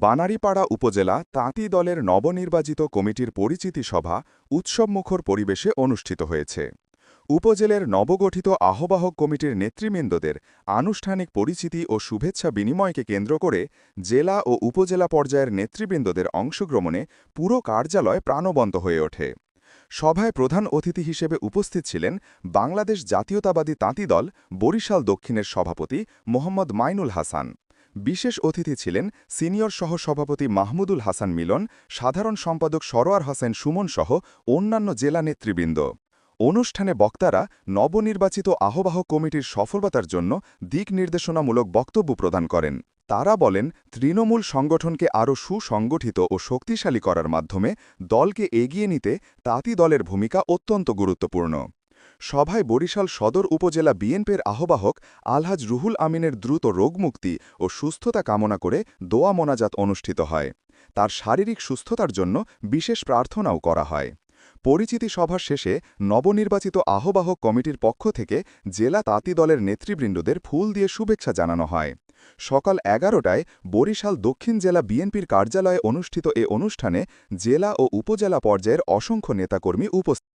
বানারীপাড়া উপজেলা তাঁতি দলের নবনির্বাচিত কমিটির পরিচিতি সভা উৎসবমুখর পরিবেশে অনুষ্ঠিত হয়েছে। উপজেলার নবগঠিত আহ্বায়ক কমিটির নেতৃবৃন্দদের আনুষ্ঠানিক পরিচিতি ও শুভেচ্ছা বিনিময়কে কেন্দ্র করে জেলা ও উপজেলা পর্যায়ের নেতৃবৃন্দদের অংশগ্রহণে পুরো কার্যালয় প্রাণবন্ত হয়ে ওঠে। সভায় প্রধান অতিথি হিসেবে উপস্থিত ছিলেন বাংলাদেশ জাতীয়তাবাদী তাঁতি দল বরিশাল দক্ষিণের সভাপতি মোহাম্মদ মাইনুল হাসান। বিশেষ অতিথি ছিলেন সিনিয়র সহসভাপতি মাহমুদুল হাসান মিলন, সাধারণ সম্পাদক সরোয়ার হোসেন সুমন সহ অন্যান্য জেলা নেতৃবৃন্দ। অনুষ্ঠানে বক্তারা নবনির্বাচিত আহ্বায়ক কমিটির সফলতার জন্য দিক নির্দেশনামূলক বক্তব্য প্রদান করেন। তারা বলেন, তৃণমূল সংগঠনকে আরও সুসংগঠিত ও শক্তিশালী করার মাধ্যমে দলকে এগিয়ে নিতে তাঁতি দলের ভূমিকা অত্যন্ত গুরুত্বপূর্ণ। সভায় বরিশাল সদর উপজেলা বিএনপির আহ্বায়ক আলহাজ রুহুল আমিনের দ্রুত রোগমুক্তি ও সুস্থতা কামনা করে দোয়া মোনাজাত অনুষ্ঠিত হয়। তার শারীরিক সুস্থতার জন্য বিশেষ প্রার্থনাও করা হয়। পরিচিতি সভা শেষে নবনির্বাচিত আহ্বায়ক কমিটির পক্ষ থেকে জেলা তাঁতি দলের নেতৃবৃন্দদের ফুল দিয়ে শুভেচ্ছা জানানো হয়। সকাল 11টায় বরিশাল দক্ষিণ জেলা বিএনপির কার্যালয়ে অনুষ্ঠিত এ অনুষ্ঠানে জেলা ও উপজেলা পর্যায়ের অসংখ্য নেতাকর্মী উপস্থিত